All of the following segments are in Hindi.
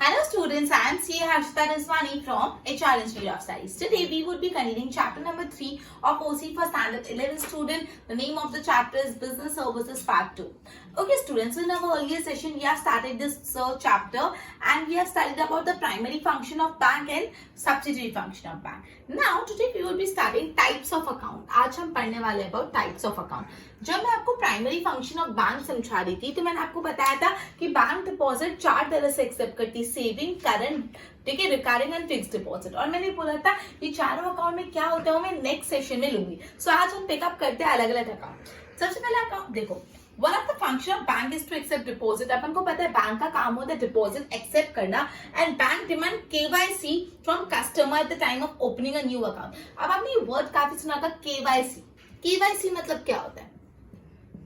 Hello students, I am CA Harshita Rizwani from HR Institute of Studies. Today we would be continuing chapter number 3 of OC for Standard 11 student. The name of the chapter is Business Services Part 2. Okay students, in our earlier session we have started this chapter and we have studied about the primary function of bank and subsidiary function of bank. Now today we will be studying types of account. आज हम पढ़ने वाले about types of account. जब मैं आपको प्राइमरी फंक्शन ऑफ बैंक समझा रही थी तो मैंने आपको बताया था कि बैंक डिपॉजिट 4 तरह से एक्सेप्ट करती, सेविंग, करंट, ठीक है, रिकरिंग एंड फिक्स्ड डिपॉजिट। और मैंने बोला था ये चारों अकाउंट में क्या होता है मैं नेक्स्ट सेशन में लूंगी। सो आज हम पिकअप करते हैं अलग अलग अकाउंट। सबसे पहले अकाउंट देखो, one of the function of bank is to accept deposit. अपन को पता है बैंक का काम होता है डिपॉजिट एक्सेप्ट करना and bank demand KYC from customer at the time of opening a new account. अब आपने ये वर्ड काफी सुना था केवाईसी। केवाईसी मतलब क्या होता है?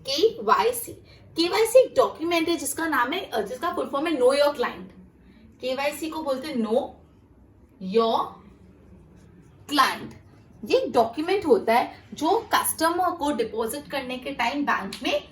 केवाईसी एक डॉक्यूमेंट है जिसका नाम है, जिसका फुल फॉर्म है नो योर क्लाइंट। केवाईसी को बोलते हैं नो योर क्लाइंट। ये एक डॉक्यूमेंट होता है जो कस्टमर को डिपॉजिट करने के टाइम बैंक में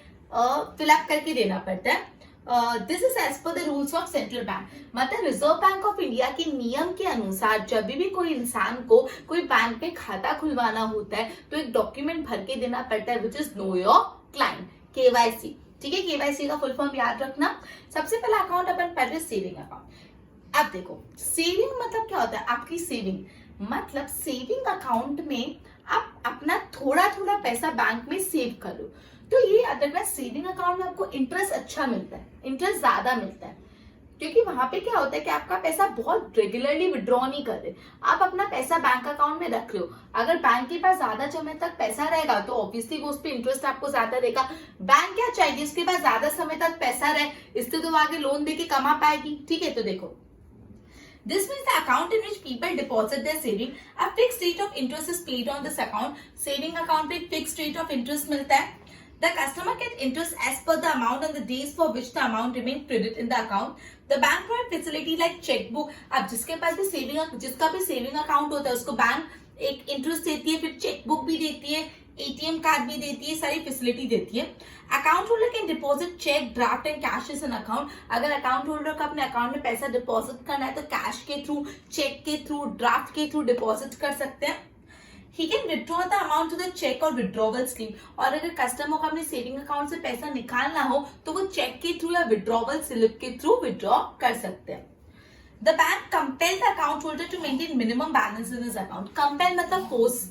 फिलअप करके देना पड़ता है। This is as per the rules of central bank. मतलब रिजर्व बैंक ऑफ इंडिया के नियम के अनुसार जब भी कोई इंसान को कोई बैंक में खाता खुलवाना होता है तो एक डॉक्यूमेंट भर के देना पड़ता है which is know your client, KYC. ठीक है, केवाईसी का फुल फॉर्म याद रखना। सबसे पहला अकाउंट अपन पढ़ रहे सेविंग अकाउंट। अब देखो सेविंग मतलब क्या होता है? आपकी सेविंग मतलब सेविंग अकाउंट में आप अपना थोड़ा थोड़ा पैसा बैंक में सेव करो। तो ये अदरवाइज सेविंग अकाउंट में आपको इंटरेस्ट अच्छा मिलता है, इंटरेस्ट ज्यादा मिलता है, क्योंकि वहां पे क्या होता है कि आपका पैसा बहुत रेगुलरली विड्रॉ नहीं कर रहे। आप अपना पैसा बैंक अकाउंट में रख लो। अगर बैंक के पास ज्यादा समय तक पैसा रहेगा तो ऑब्वियसली वो उस पर इंटरेस्ट आपको ज्यादा देगा। बैंक क्या चाहिए? इसके पास ज्यादा समय तक पैसा रहे, इससे तो आगे लोन देके कमा पाएगी। ठीक है, तो देखो This means the account in which people deposit their saving, a fixed rate of interest is paid on this account. Saving account पे fixed rate of interest मिलता है। The customer gets interest as per the amount and the days for which the amount remains credited in the account. The bank provide facility like checkbook. अब जिसके पास भी जिसका भी सेविंग अकाउंट होता है उसको बैंक एक इंटरेस्ट देती है, फिर चेकबुक भी देती है, एटीएम कार्ड भी देती है, सारी फैसिलिटी देती है। Account holder can deposit cheque, draft and cash is an account. अगर अकाउंट होल्डर का अपने अकाउंट में पैसा डिपॉजिट करना है तो कैश के थ्रू, चेक के थ्रू, ड्राफ्ट के थ्रू डिपॉजिट कर सकते हैं। He can withdraw the amount to the check or withdrawal slip. और अगर कस्टमर को अपने सेविंग अकाउंट से पैसा निकालना हो तो वो चेक के थ्रू या विड्रॉवल स्लिप के थ्रू विड्रॉ कर सकते हैं। The bank compels the account holder to maintain minimum balance in his account. Compel मतलब फोर्स।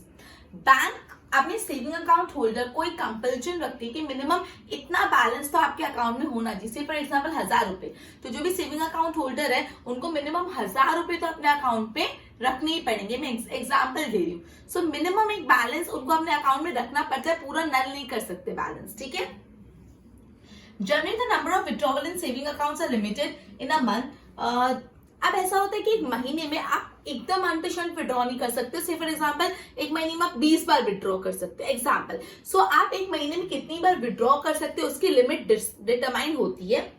बैंक अपने सेविंग अकाउंट होल्डर को एक कंपल्शन रखती है कि मिनिमम इतना बैलेंस तो आपके अकाउंट में होना। जैसे फॉर एग्जांपल 1000 रुपए, तो जो भी सेविंग अकाउंट होल्डर है उनको मिनिमम 1000 रुपए तो अपने अकाउंट पे रखने ही पड़ेंगे। मैं एग्जांपल दे रही हूँ। सो मिनिमम एक बैलेंस उनको अपने अकाउंट में रखना पड़ता है, पूरा नल नहीं कर सकते बैलेंस। ठीक है, generally the number of withdrawal in saving accounts are limited in a month. अब ऐसा होता है कि एक महीने में आप एकदम अनटशंट विड्रॉ नहीं कर सकते। से फॉर एग्जांपल एक महीने में आप 20 बार विड्रॉ कर सकते हैं एग्जांपल। सो आप एक महीने में कितनी बार विड्रॉ कर सकते हो उसकी लिमिट डिटरमाइन होती है।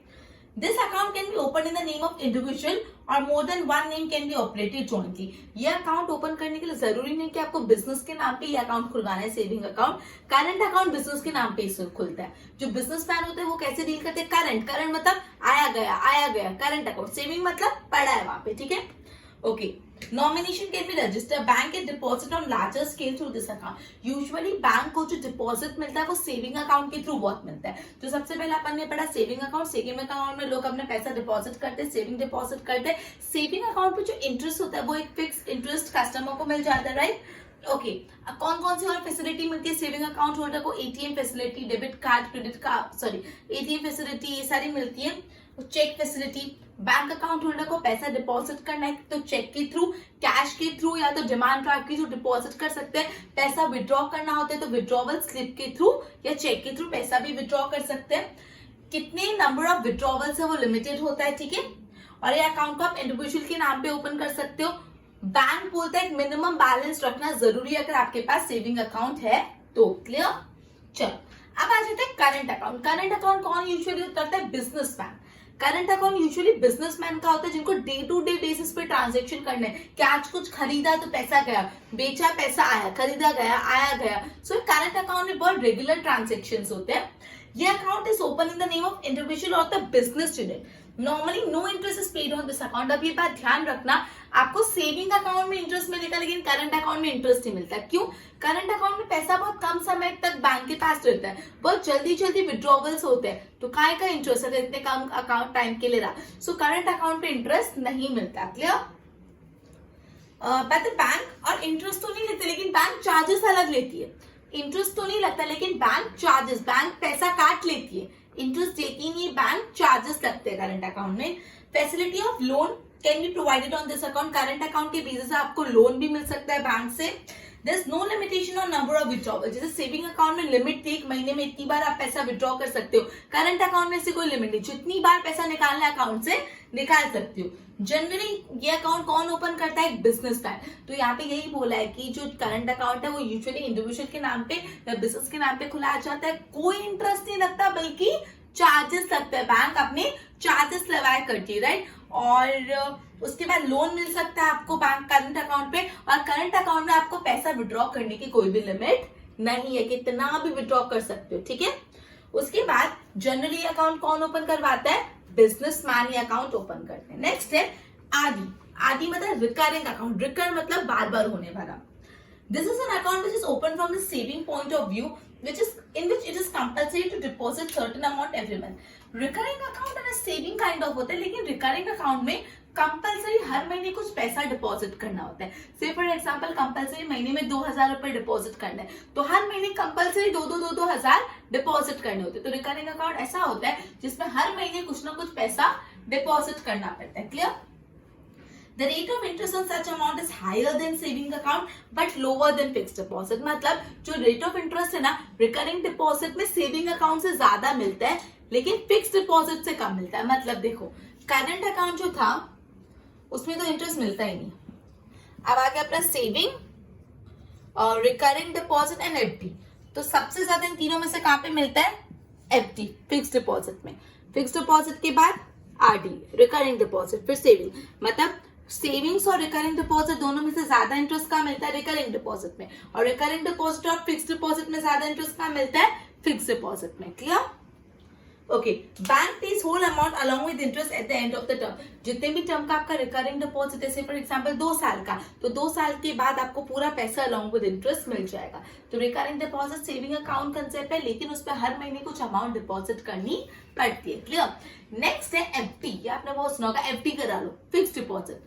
This account can be open in the name of individual और more than one name can be operated jointly. ये अकाउंट ओपन करने के लिए जरूरी नहीं कि आपको बिजनेस के नाम पे ये अकाउंट खुलवाना है। Saving account, current account business के नाम पे खुलता है। जो बिजनेसमैन होते हैं वो कैसे डील करते हैं? करंट मतलब आया गया करंट अकाउंट। सेविंग मतलब पड़ा है वहां पे। ठीक है, okay. Nomination can be registered. Bank can deposit on larger scale through this account. Usually bank को जो डिपॉजिट मिलता है वो सेविंग अकाउंट के थ्रू बहुत मिलता है। तो सबसे पहले अपन ने पढ़ा सेविंग अकाउंट। सेविंग अकाउंट में लोग अपने पैसा डिपॉजिट करते हैं, सेविंग डिपॉजिट करते हैं। सेविंग अकाउंट पे जो इंटरेस्ट होता है वो एक फिक्स इंटरेस्ट कस्टमर को मिल जाता है, राइट? ओके, कौन कौन सी और फैसिलिटी मिलती है सेविंग अकाउंट होल्डर को? ATM facility, debit card, credit card, ATM facility, ये सारी मिलती है। Cheque facility, bank account holder को पैसा डिपॉजिट करना है तो चेक के थ्रू, कैश के थ्रू या तो डिमांड ड्राफ्ट के थ्रू डिपॉजिट कर सकते हैं। पैसा विड्रॉ करना होता है तो विड्रॉवल स्लिप के थ्रू या चेक के थ्रू पैसा भी विड्रॉ कर सकते हैं। कितने नंबर ऑफ विड्रॉवल्स है वो लिमिटेड होता है। ठीक है, और ये अकाउंट को आप इंडिविजुअल के नाम पे ओपन कर सकते हो। बैंक बोलता है मिनिमम बैलेंस रखना जरूरी है अगर आपके पास सेविंग अकाउंट है तो। क्लियर? चलो अब आ जाते हैं करंट अकाउंट। करंट अकाउंट कौन यूजुअली करता है? Businessman. Current account usually businessman का होता है जिनको डे टू डे बेसिस पे ट्रांजेक्शन करने हैं। कि आज कुछ खरीदा तो पैसा गया, बेचा पैसा आया, खरीदा गया, आया गया। सो करंट अकाउंट में बहुत रेगुलर ट्रांजेक्शंस होते हैं। ये account is open in the name of individual और the business unit. Normally, no interest is paid provided on this account. अब ये बात ध्यान रखना, आपको सेविंग अकाउंट में इंटरेस्ट मिलेगा लेकिन करंट अकाउंट में इंटरेस्ट नहीं मिलता। क्यों? करंट अकाउंट में पैसा बहुत कम समय तक बैंक के पास रहता है, बहुत जल्दी जल्दी विड्रॉवल्स होते हैं, तो काय का इंटरेस्ट है इतने कम अकाउंट टाइम के लिए रहा, सो करंट अकाउंट पे इंटरेस्ट नहीं मिलता। क्लियर? बट बैंक और इंटरेस्ट तो नहीं लेते लेकिन बैंक चार्जेस अलग लेती है। इंटरेस्ट तो नहीं लगता लेकिन बैंक चार्जेस, बैंक पैसा काट लेती है, इंटरेस्ट देती नहीं, बैंक चार्जेस लगते हैं करंट अकाउंट में। Facility of loan can be provided on this account. Current account के बेसिस से आपको लोन भी मिल सकता है बैंक से। There is no limitation on number of withdrawal. जैसे सेविंग अकाउंट में लिमिट थी, एक महीने में इतनी बार आप पैसा विड्रॉ कर सकते हो, करंट अकाउंट में से कोई लिमिट नहीं, जितनी बार पैसा निकालना है अकाउंट से निकाल सकते हो। जनरली ये अकाउंट कौन ओपन करता है? एक बिजनेसमैन। तो यहाँ पे यही बोला है कि जो करंट अकाउंट है वो यूजुअली इंडिविजुअल के नाम पे या बिजनेस के नाम पे खुलाया जाता है, कोई इंटरेस्ट नहीं लगता बल्कि चार्जेस लगते हैं, बैंक अपने चार्जेस लगाया करती है, राइट। और उसके बाद लोन मिल सकता है आपको बैंक करंट अकाउंट पे, और करंट अकाउंट में आपको पैसा विड्रॉ करने की कोई भी लिमिट नहीं है, कितना भी विड्रॉ कर सकते हो, ठीक है। उसके बाद जनरली अकाउंट कौन ओपन करवाता है? बिजनेसमैन ये अकाउंट ओपन करते हैं। नेक्स्ट है आदि। आदि मतलब रिकरिंग अकाउंट, रिकर मतलब बार बार होने वाला। This is an account which is open from the saving point of view, in which it is compulsory to deposit certain amount every month. Recurring account and a saving kind of होता है, लेकिन recurring account में कंपल्सरी हर महीने कुछ पैसा डिपॉजिट करना होता है। से फॉर एग्जांपल कंपल्सरी महीने में 2000 रुपए डिपॉजिट करना है, तो हर महीने कंपल्सरी 2,000 डिपॉजिट करने होते हैं। तो रिकरिंग अकाउंट ऐसा होता है जिसमें हर महीने कुछ ना कुछ पैसा डिपॉजिट करना पड़ता है। Clear? The rate of interest on such amount is higher than saving account but lower than fixed deposit। मतलब जो rate of interest है ना, recurring deposit में saving account से ज्यादा मिलता है लेकिन fixed deposit से कम मिलता है। मतलब देखो, current account जो था उसमें तो इंटरेस्ट मिलता ही नहीं। अब आगे अपना सेविंग और रिकरिंग डिपॉजिट एंड एफडी। तो सबसे ज्यादा इन तीनों में से कहां पे मिलता है? एफडी, फिक्स्ड डिपॉजिट में। फिक्स्ड डिपॉजिट के बाद आरडी, रिकरिंग डिपॉजिट, फिर सेविंग। मतलब सेविंग्स और रिकरिंग डिपॉजिट दोनों में से ज्यादा इंटरेस्ट कहाँ मिलता है? रिकरिंग डिपॉजिट में। और रिकरिंग डिपॉजिट और फिक्स्ड डिपॉजिट में ज्यादा इंटरेस्ट कहाँ मिलता है? फिक्स्ड डिपॉजिट में। Clear? Okay, bank pays whole amount along with interest at the end of the term. जितने भी टर्म का आपका रिकरिंग डिपॉजिट है, फॉर एग्जांपल 2 साल का, तो 2 साल के बाद आपको पूरा पैसा अलॉन्ग विद इंटरेस्ट मिल जाएगा। तो recurring deposit saving account concept है, लेकिन उस पर हर महीने कुछ अमाउंट डिपॉजिट करनी पड़ती है। क्लियर? नेक्स्ट है एफडी। आपने बहुत सुना होगा, एफडी करा लो, फिक्स्ड डिपॉजिट,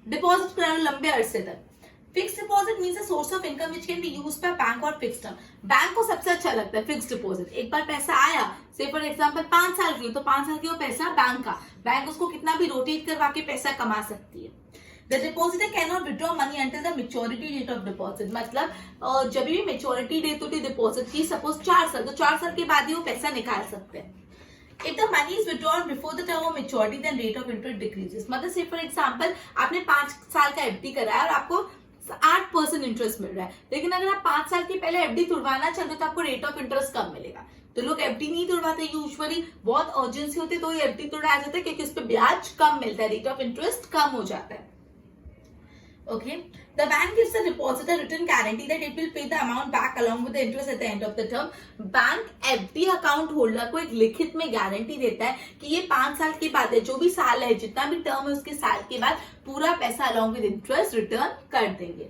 डिपॉजिट करा लो लंबे अरसे तक। Fixed deposit means a source of income which can be used by bank और फिक्स्ड टर्म। बैंक को सबसे अच्छा लगता है फिक्स्ड डिपॉजिट। एक बार पैसा आया, से फॉर एग्जांपल 5 साल की, तो 5 साल की वो पैसा बैंक का, बैंक उसको कितना भी रोटेट करवा के पैसा कमा सकती है। The depositor cannot withdraw money until the maturity date of deposit। मतलब जब भी मेच्योरिटी डेट होती है डिपॉजिट की, सपोज 4 साल, तो 4 साल के बाद ही वो पैसा निकाल सकते हैं। If the money is withdrawn before the term of maturity, then rate of interest decreases। मतलब से फॉर एग्जांपल आपने 5 साल का एफडी कराया और आपको 8% इंटरेस्ट मिल रहा है, लेकिन अगर आप 5 साल के पहले एफडी तुड़वाना चाहते हो तो आपको रेट ऑफ इंटरेस्ट कम मिलेगा। तो लोग एफडी नहीं तुड़वाते यूजुअली, बहुत अर्जेंसी होती है तो ये एफडी तुड़ाया जाता है क्योंकि उस पर ब्याज कम मिलता है, रेट ऑफ इंटरेस्ट कम हो जाता है। Okay, the bank gives the depositor written guarantee that it will pay the amount back along with the interest at the end of the term। Bank FD account holder को एक लिखित में गारंटी देता है कि ये 5 साल के बाद है, जो भी साल है, जितना भी टर्म है, उसके साल के बाद पूरा पैसा along with interest रिटर्न कर देंगे।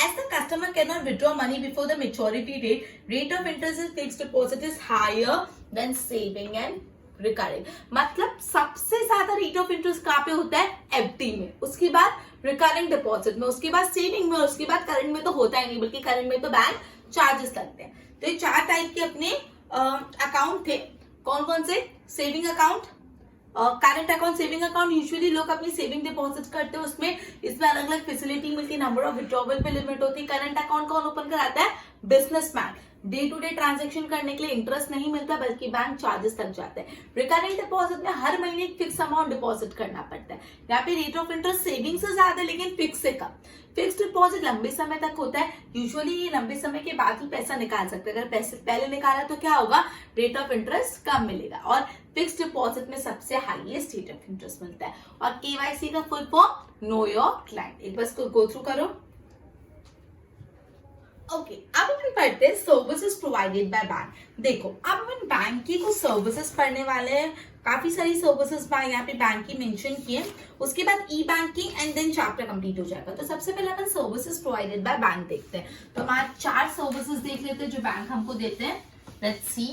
As the customer cannot withdraw money before the maturity date, rate of interest in fixed deposit is higher than saving and recurring. मतलब सबसे ज्यादा रेट ऑफ इंटरेस्ट कहाँ पे होता है? एफडी में, उसके बाद रिकरिंग डिपॉजिट में, उसके बाद सेविंग में, उसके बाद करंट में तो होता ही नहीं, बल्कि करंट में तो बैंक चार्जेस लगते हैं। तो ये 4 टाइप के अपने अकाउंट थे। कौन कौन से? Saving account, current account, saving account usually लोग अपनी सेविंग डिपॉजिट करते हैं, उसमें इसमें अलग अलग फैसिलिटी मिलती है, नंबर ऑफ विड्रॉवल पे लिमिट होती है। करंट अकाउंट कौन ओपन कराता है? Businessman. Day to day transaction करने के लिए इंटरेस्ट नहीं मिलता बल्कि बैंक चार्जेस लग जाते हैं। रिकरिंग डिपॉजिट में हर महीने एक फिक्स अमाउंट डिपॉजिट करना पड़ता है। यहाँ पे रेट ऑफ इंटरेस्ट सेविंग से ज्यादा लेकिन फिक्स से कम। फिक्स्ड डिपॉजिट लंबे समय तक होता है, यूजुअली ये लंबे समय के बाद ही पैसा निकाल सकते हैं। अगर पैसे पहले निकाला तो क्या होगा? रेट ऑफ इंटरेस्ट कम मिलेगा। और फिक्स्ड डिपॉजिट में सबसे हाईएस्ट रेट ऑफ इंटरेस्ट मिलता है। और केवाईसी का full form know your client. एक बार गो थ्रू करो। ओके, अब अपन पढ़ते हैं सर्विसेज प्रोवाइडेड बाय बैंक। देखो, अब अपन बैंक की कुछ सर्विसेज पढ़ने वाले हैं काफी सारी सर्विसेज यहाँ पे बैंक की मेंशन की है। उसके बाद E banking and then chapter complete हो जाएगा। तो सबसे पहले अपन सर्विसेज प्रोवाइडेड बाय बैंक देखते हैं। तो हमारे 4 सर्विसेज देख लेते हैं जो बैंक हमको देते हैं। Let's see.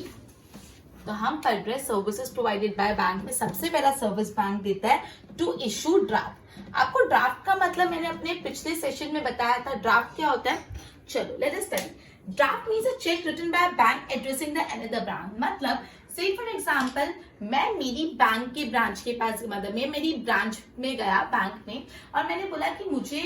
तो हम पढ़ रहे सर्विसेज प्रोवाइडेड बाय बैंक में सबसे पहला सर्विस बैंक देता है टू इशू ड्राफ्ट। आपको ड्राफ्ट का मतलब मैंने अपने पिछले सेशन में बताया था। ड्राफ्ट क्या होता है, चलो let us study. Draft means a cheque written by bank addressing the another branch. मतलब से फॉर एग्जांपल मैं मेरी बैंक के ब्रांच के पास, मतलब मैं मेरी ब्रांच में गया बैंक में और मैंने बोला कि मुझे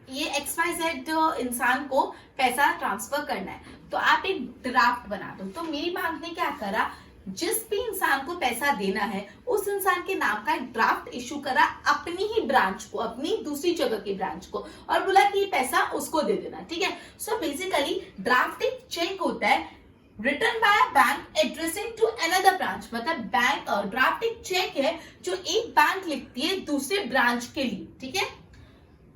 ये XYZ इंसान को पैसा ट्रांसफर करना है, तो आप एक ड्राफ्ट बना दो। तो मेरी बैंक ने क्या करा, जिस भी इंसान को पैसा देना है उस इंसान के नाम का एक ड्राफ्ट इशू करा अपनी ही ब्रांच को, अपनी दूसरी जगह की ब्रांच को, और बोला कि ये पैसा उसको दे देना। ठीक है। सो बेसिकली ड्राफ्ट एक चेक होता है written by bank addressing to another branch. मतलब बैंक ड्राफ्ट एक चेक है जो एक बैंक लिखती है दूसरे ब्रांच के लिए। ठीक है।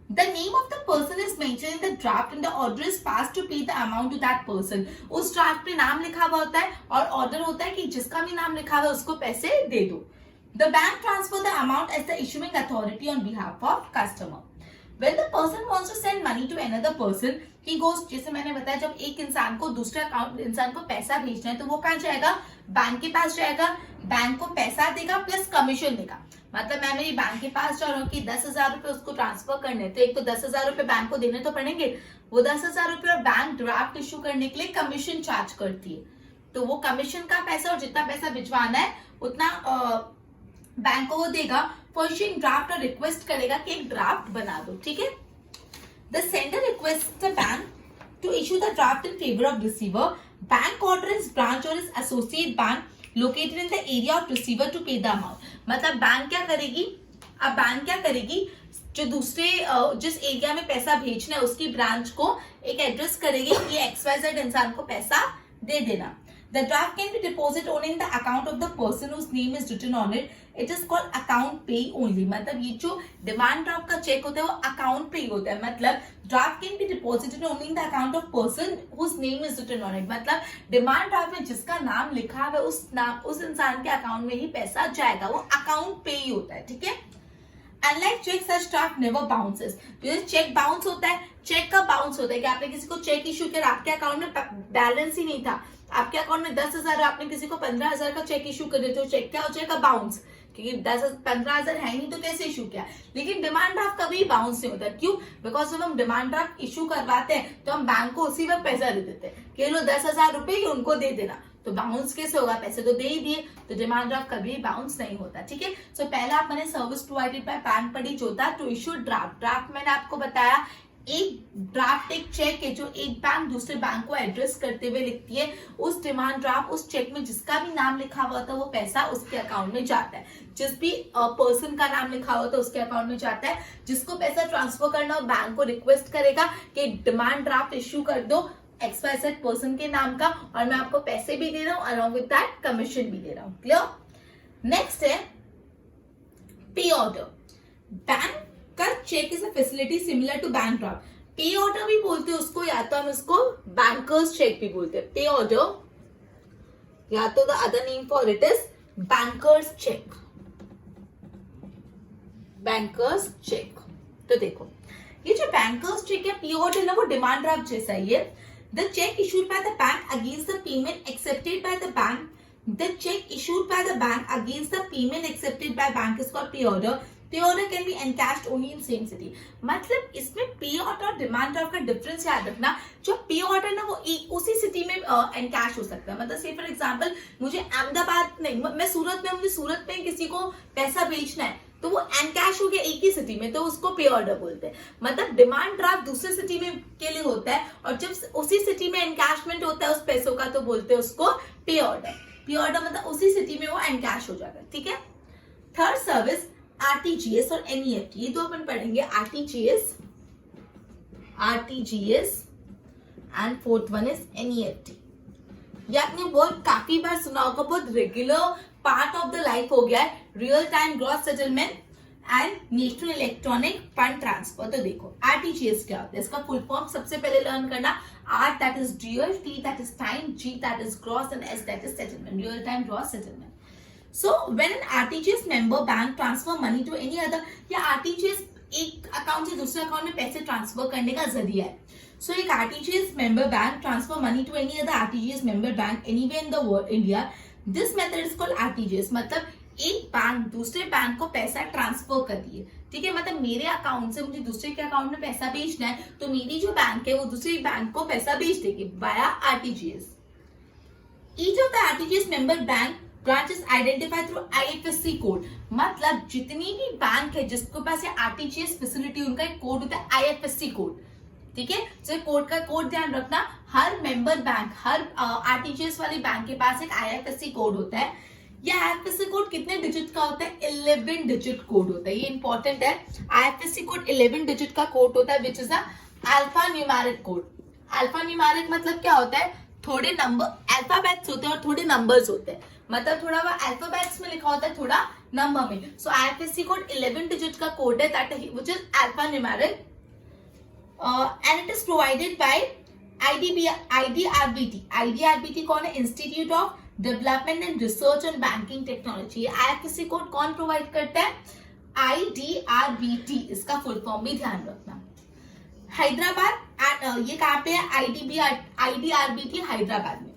The name of the person is mentioned in the draft and the order is passed to pay the amount to that person. उस ड्राफ्ट में नाम लिखा हुआ होता है और ऑर्डर होता है कि जिसका भी नाम लिखा हुआ है उसको पैसे दे दो। The bank transfer the amount as the issuing authority on behalf of customer. When the person wants to send money to another person, he goes, जैसे मैंने बताया, जब एक इंसान को दूसरे अकाउंट इंसान को पैसा भेजना है तो वो कहाँ जाएगा, बैंक के पास जाएगा। बैंक को पैसा देगा प्लस कमीशन देगा। मतलब मैं मेरी बैंक के पास जा रहा हूँ कि 10,000 रुपए उसको ट्रांसफर करने, तो एक तो 10,000 रुपए बैंक को देने तो पड़ेंगे। वो 10,000 रुपए और बैंक ड्राफ्ट इशू करने के लिए कमीशन चार्ज करती है, तो वो कमीशन का पैसा और जितना पैसा भिजवाना है उतना बैंक को वो देगा। फॉर इशूइंग ड्राफ्ट और रिक्वेस्ट करेगा कि एक ड्राफ्ट बना दो। ठीक है। The sender request the bank to issue the draft in favour of receiver. Bank order is branch और is associate bank located in the area of receiver to pay the amount. मतलब बैंक क्या करेगी, अब बैंक क्या करेगी, जो दूसरे जिस एरिया में पैसा भेजना है उसकी ब्रांच को एक एड्रेस करेगी कि XYZ इंसान को पैसा दे देना। The draft can be deposited only in the account of the person whose name is written on it. It is called account pay only. मतलब ये जो डिमांड ड्राफ्ट का चेक होता है वो अकाउंट पे होता है। मतलब draft can be deposited only in the account of person whose name is written on it. मतलब डिमांड ड्राफ्ट में जिसका नाम लिखा है उस इंसान के अकाउंट में ही पैसा जाएगा, वो अकाउंट पे ही होता है। ठीक है। Unlike check, such draft never bounces. तो चेक बाउंस होता है, चेक का बाउंस होता है कि आपने किसी को चेक इशू किया, आपके अकाउंट में बैलेंस ही नहीं था, आपके अकाउंट में 10,000, आपने किसी को 15,000 का चेक इशू कर दिया, तो चेक क्या हो जाएगा, बाउंस, क्योंकि 15,000 है नहीं तो कैसे इशू किया। लेकिन डिमांड ड्राफ्ट कभी बाउंस नहीं होता। क्यों? बिकॉज जब हम डिमांड ड्राफ्ट इशू करवाते हैं तो हम बैंक को उसी वक्त पैसा दे देते हैं कि लो 10,000 रुपए ही उनको दे देना, तो बाउंस कैसे होगा, पैसे तो दे ही दिए, तो डिमांड ड्राफ्ट कभी बाउंस नहीं होता। ठीक है। सो पहला आपने सर्विस प्रोवाइडेड बाय बैंक पढ़ी जो था टू इशू ड्राफ्ट। ड्राफ्ट मैंने आपको बताया एक ड्राफ्ट एक चेक है जो एक बैंक दूसरे बैंक को एड्रेस करते हुए लिखती है। उस डिमांड ड्राफ्ट उस चेक में जिसका भी नाम लिखा हुआ था वो पैसा उसके अकाउंट में जाता है। जिस भी पर्सन का नाम लिखा हुआ था उसके अकाउंट में जाता है। जिसको पैसा ट्रांसफर करना हो बैंक को रिक्वेस्ट करेगा कि डिमांड ड्राफ्ट इश्यू कर दो XYZ पर्सन के नाम का, और मैं आपको पैसे भी दे रहा हूँ, अलॉन्ग विद दैट कमीशन भी दे रहा हूँ। क्लियर? नेक्स्ट है पे ऑर्डर। बैंक का cheque is a facility similar to bank draft. Pay order भी बोलते हैं उसको, या तो हम इसको बैंकर्स चेक भी बोलते हैं। पे ऑर्डर या तो the other name for it is bankers cheque. Bankers cheque. तो देखो ये जो बैंकर्स चेक है, पे ऑर्डर ना, वो डिमांड ड्राफ्ट जैसा ही है। The check issued by the bank against the payment accepted by the bank. The check issued by the bank against the payment accepted by bank is called pay order. Pay order can be encashed only in same city. मतलब इसमें पे ऑर्डर और डिमांड ड्राफ्ट का डिफरेंस याद रखना। जो पे ऑर्डर ना वो उसी सिटी में एनकैश हो सकता है। मतलब से फॉर एग्जांपल मुझे अहमदाबाद नहीं, मैं सूरत में, मुझे सूरत में किसी को पैसा भेजना है तो वो एनकैश हो गया एक ही सिटी में, तो उसको पे ऑर्डर बोलते हैं। मतलब डिमांड ड्राफ्ट दूसरे सिटी में के लिए होता है और जब उसी सिटी में एनकैशमेंट होता है उस पैसों का तो बोलते हैं उसको पे ऑर्डर। पे ऑर्डर मतलब उसी सिटी में वो एनकैश हो जाता है। ठीक है। थर्ड सर्विस RTGS और NEFT, ये दो अपन पढ़ेंगे। RTGS and fourth one is NEFT। ये आपने वर्ड काफी बार सुना होगा, बहुत regular part of the life हो गया है। Real time gross settlement and national electronic fund transfer. तो देखो RTGS क्या होता है, इसका फुल फॉर्म सबसे पहले लर्न करना। R that is real, T that is time, G that is gross and S that is settlement, real time gross settlement. So when an RTGS member bank transfer money to any other, या RTGS एक अकाउंट से दूसरे अकाउंट में पैसे ट्रांसफर करने का जरिया है. So एक RTGS member bank transfer money to any other RTGS member bank anywhere in the world India. This method is called RTGS. मतलब एक बैंक दूसरे बैंक को पैसा ट्रांसफर कर दिए. ठीक है, मतलब मेरे अकाउंट से मुझे दूसरे के अकाउंट में पैसा भेजना है, तो मेरी जो बैंक है वो दूसरे बैंक को पैसा भेज देगी via RTGS. Each of the RTGS member bank branch is identified through IFSC code. मतलब जितनी भी बैंक है जिसके पास ये RTGS फैसिलिटी, उनका एक कोड होता है IFSC कोड. ठीक है, तो कोड का कोड ध्यान रखना. हर मेंबर बैंक, हर RTGS वाले बैंक के पास एक IFSC कोड होता है. ये IFSC कोड कितने डिजिट का होता है? 11 डिजिट कोड होता है. ये इंपॉर्टेंट है. IFSC कोड 11 डिजिट का कोड होता है, which is alpha numeric code. Alpha numeric मतलब क्या होता है? थोड़े नंबर अल्फाबेट्स होते हैं और थोड़े नंबर्स होते हैं. मतलब थोड़ा वो अल्फाबेट्स में लिखा होता है, थोड़ा नंबर में. सो IFSC कोड 11 डिजिट का कोड है, that which is alpha numeric. And it is provided by IDRBT. IDRBT कौन है? Institute of Development and Research on Banking Technology. IFSC code कौन प्रोवाइड करता है? IDRBT. इसका फुल फॉर्म भी ध्यान रखना. हैदराबाद, ये कहाँ पे है? IDRBT हैदराबाद में.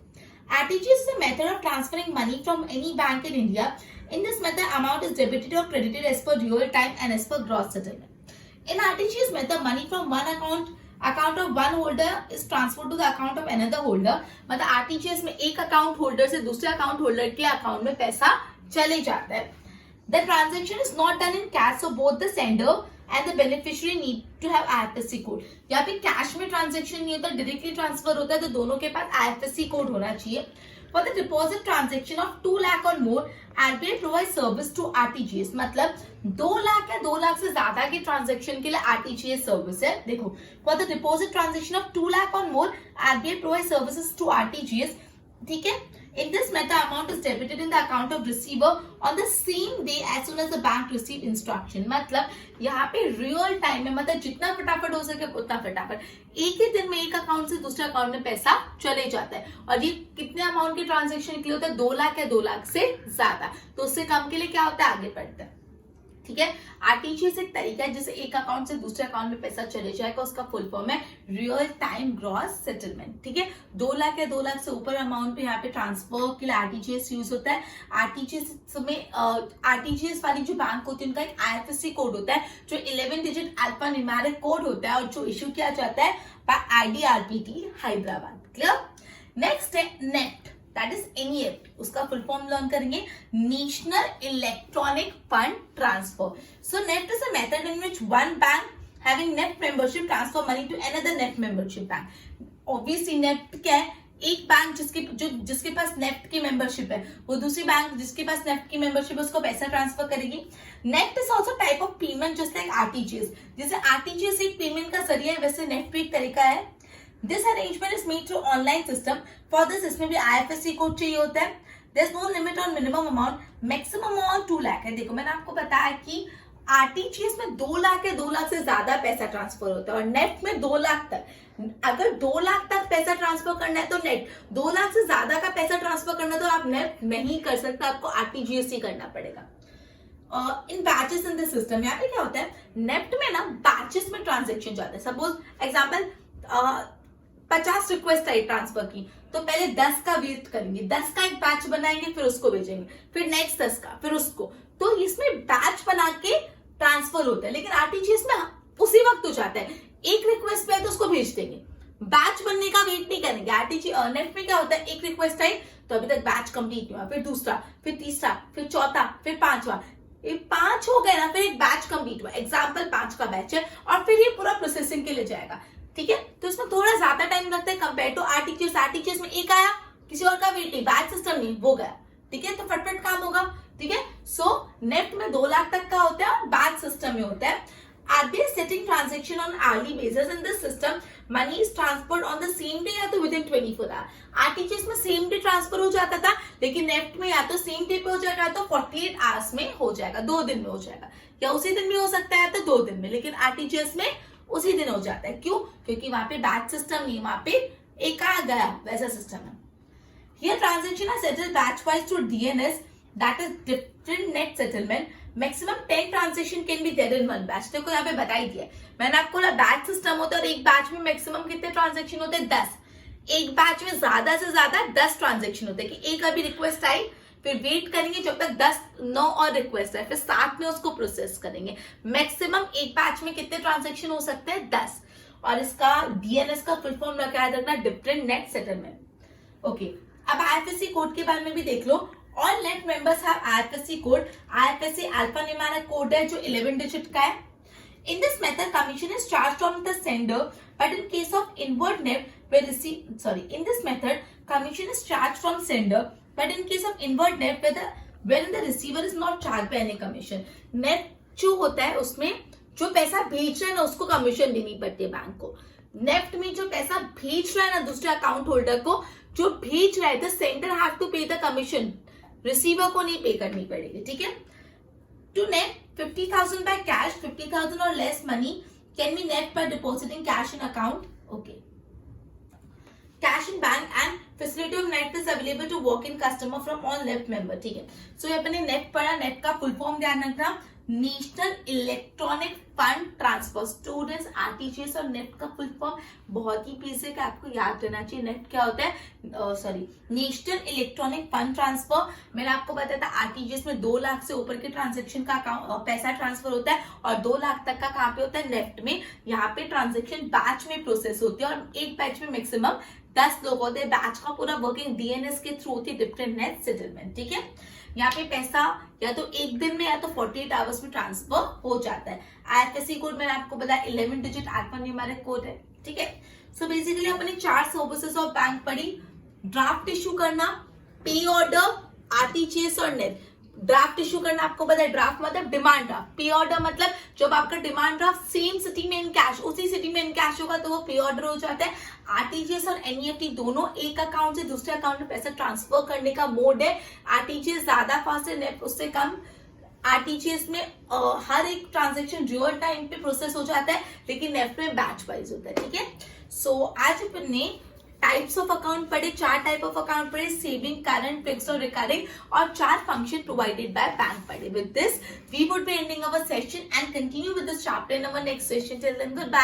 RTGS is a method of transferring money from any bank in India. In this method, amount is debited or credited as per real time and as per gross settlement. In RTGS method, money from one account of one holder is transferred to the account of another holder. मतलब RTGS में एक अकाउंट होल्डर से दूसरे अकाउंट होल्डर के अकाउंट में पैसा चले जाता है. The transaction is not done in cash, so both the sender and the beneficiary need to have IFSC code. यहाँ पे कैश में ट्रांजेक्शन नहीं होता, डायरेक्टली ट्रांसफर होता है, तो दोनों के पास IFSC कोड होना चाहिए. For the deposit transaction of 2 lakh or more, RBI provides service to RTGS. मतलब 2 लाख या 2 लाख से ज्यादा के ट्रांजेक्शन के लिए RTGS सर्विस है. देखो, for the deposit transaction of 2 lakh or more, RBI provides services to RTGS. ठीक है. In this method, amount is debited in the account of receiver on the same day as soon as the bank receive instruction. मतलब यहाँ पे रियल टाइम में, मतलब जितना फटाफट हो सके उतना फटाफट, एक ही दिन में एक अकाउंट से दूसरे अकाउंट में पैसा चले जाता है. और ये कितने अमाउंट के ट्रांजेक्शन के लिए होता है? 2 लाख या 2 लाख से ज्यादा. तो उससे कम के लिए क्या होता है? आगे बढ़ता है. ठीक है, RTGS एक तरीका है जिससे एक अकाउंट से दूसरे अकाउंट में पैसा चले जाएगा. उसका फुल फॉर्म है रियल टाइम ग्रॉस सेटलमेंट. ठीक है, 2 लाख या 2 लाख से ऊपर अमाउंट पे यहाँ पे ट्रांसफर के लिए RTGS यूज होता है. RTGS में RTGS वाली जो बैंक होती है उनका एक IFSC कोड होता है जो 11 डिजिट अल्फा न्यूमेरिक कोड होता है और जो इश्यू किया जाता है by IDRBT Hyderabad. Clear? Next है नेफ्ट, दैट इज NEFT. उसका फुल फॉर्म लर्न करेंगे, national electronic fund transfer. So NEFT is a method in which one bank having NEFT membership transfer money to another NEFT membership bank. Obviously NEFT क्या है? एक बैंक जिसके पास नेफ्ट की मेंबरशिप है वो दूसरी बैंक जिसके पास नेफ्ट की मेंबरशिप है उसको पैसा ट्रांसफर करेगी. NEFT is also type of payment just like RTGS. जैसे RTGS एक पेमेंट का जरिया है, वैसे नेफ्ट भी एक तरीका है. This arrangement is made through online system. For this, इसमें भी IFSC कोड चाहिए होता है. There's no limit on minimum amount. Maximum amount 2 lakh है. देखो, मैंने आपको बताया कि RTGS में 2 लाख या 2 लाख से ज्यादा पैसा ट्रांसफर होता है और नेट में 2 लाख तक. अगर 2 लाख तक पैसा ट्रांसफर करना है तो नेट, 2 लाख से ज्यादा का पैसा ट्रांसफर करना है तो आप नेट नहीं कर सकते, आपको RTGS ही करना पड़ेगा. इन बैचेस इन द सिस्टम, यहाँ पे क्या होता है? नेफ्ट में ना बैचेस में ट्रांजेक्शन जाता है. Suppose example 50 request I transfer की, तो पहले 10 का वेट करेंगे, 10 का एक बैच बनाएंगे, फिर उसको भेजेंगे, फिर नेक्स्ट 10 का, फिर उसको. तो इसमें बैच बना के ट्रांसफर होता है. लेकिन RTGS में उसी वक्त हो जाता है, एक रिक्वेस्ट पे तो उसको भेज देंगे, बैच बनने का वेट नहीं करेंगे. RTGS नेट में क्या होता है? एक रिक्वेस्ट आई तो अभी तक बैच कंप्लीट नहीं हुआ, फिर दूसरा, फिर तीसरा, फिर चौथा, फिर 5वां. ये 5 हो गए ना, फिर एक बैच कंप्लीट हुआ. एग्जाम्पल 5 का बैच है और फिर ये पूरा प्रोसेसिंग के लिए जाएगा. ठीक है, तो इसमें थोड़ा ज्यादा टाइम लगता है कंपेयर टू RTGS. RTGS में एक आया, किसी और का वेट नहीं, बैच सिस्टम नहीं, वो गया. ठीक है, तो फटफट काम होगा. ठीक है, सो नेफ्ट में 2 लाख तक का होता है और बैच सिस्टम में होता है. RBI setting transaction on hourly basis in this system, money is transferred on the same day या तो within 24 hours. RTGS में सेम डे ट्रांसफर हो जाता था, लेकिन नेफ्ट में या तो सेम डे पे हो जाएगा तो 48 आवर्स में हो जाएगा, 2 दिन में हो जाएगा, या उसी दिन भी हो सकता है तो 2 दिन में. लेकिन RTGS में उसी दिन हो जाता है. क्यों? क्योंकि वहां पे बैच सिस्टम नहीं, वहां पे एक आ गया वैसा सिस्टम है. Here transaction are settled batch wise through DNS that is different net settlement, maximum 10 transaction can be there in one batch. देखो यहाँ पे बता ही दिया मैंने आपको, बैच सिस्टम होता है और एक बैच में मैक्सिमम कितने ट्रांजेक्शन होते हैं, 10। एक बैच में ज्यादा से ज्यादा 10 ट्रांजेक्शन होते हैं कि एक अभी रिक्वेस्ट आई, फिर वेट करेंगे जब तक 9 और रिक्वेस्ट है, फिर साथ में उसको प्रोसेस करेंगे। मैक्सिमम एक बैच में कितने ट्रांजेक्शन हो सकते हैं, 10। और इसका डीएनएस का फुल फॉर्म याद रखना, डिफरेंट नेट सेटलमेंट। ओके, अब आईएफएससी कोड के बारे में भी देख लो। All net members have IFSC code. IFSC alphanumeric code है जो 11 डिजिट का है। In this method, commission is charged from the sender, but in case of invert NEFT, in this method, commission is charged from sender, but in case of invert NEFT, wherein the receiver is not charged by any commission. NEFT जो होता है उसमें जो पैसा भेज रहा है ना उसको कमीशन देनी पड़ती है बैंक को। नेफ्ट में जो पैसा भेज रहा है ना दूसरे अकाउंट होल्डर को, जो भेज रहा है, the sender have to pay the commission, receiver को नहीं पे करनी पड़ेगी। ठीक है। To net 50,000 by cash, 50,000 or less money can be net by depositing cash in account. Okay. Cash in bank and facility of net is available to walk-in customer from all NEFT member. ठीक है। So ये अपने नेट पढ़ा, नेट का फुल फॉर्म ध्यान रखना, national electronic fund transfer. Students RTGS और नेफ्ट का फुल फॉर्म बहुत ही बेसिक है, आपको याद रहना चाहिए। नेफ्ट क्या होता है, नेशनल इलेक्ट्रॉनिक फंड ट्रांसफर। मैंने आपको बताया था आरटीजीएस में 2 लाख से ऊपर के ट्रांजेक्शन का पैसा ट्रांसफर होता है और 2 लाख तक का कहाँ पे होता है, नेफ्ट में। यहाँ पे ट्रांजेक्शन बैच में प्रोसेस होती है और एक बैच में मैक्सिमम 10 लोग होते हैं। बैच का पूरा वर्किंग डीएनएस के थ्रू होती है, डिफरेंट नेट सेटलमेंट। ठीक है। यहाँ पे पैसा या तो एक दिन में या तो 48 आवर्स में ट्रांसफर हो जाता है। आईएफएससी कोड मैंने आपको बताया 11 डिजिट अल्फान्यूमेरिक कोड है। ठीक है। सो बेसिकली अपने 4 सर्विसेज ऑफ बैंक पढ़ी। ड्राफ्ट इश्यू करना, पे ऑर्डर, आरटीजीएस और नेट। ड्राफ्ट इश्यू करना आपको पता है, ड्राफ्ट मतलब डिमांड ड्राफ्ट। पे ऑर्डर मतलब जब आपका डिमांड ड्राफ्ट सेम सिटी में इन कैश, उसी सिटी में इन कैश होगा तो वो पे ऑर्डर हो जाता है। आरटीजीएस और एनईएफटी दोनों एक अकाउंट से दूसरे अकाउंट में पैसा ट्रांसफर करने का मोड है। आरटीजीएस ज्यादा फास्ट है, नेफ्ट उससे कम। आरटीजीएस में हर एक ट्रांजेक्शन रियल टाइम पे प्रोसेस हो जाता है, लेकिन नेफ्ट में बैच वाइज होता है। ठीक है। सो आज अपन ने टाइप्स ऑफ अकाउंट पढ़े, 4 टाइप ऑफ अकाउंट पढ़े, सेविंग, करंट, फिक्स्ड और रिकरिंग, और 4 फंक्शन प्रोवाइडेड बाय बैंक पढ़े। With this we would be ending our session and continue with this chapter in our next session. Till then good bye.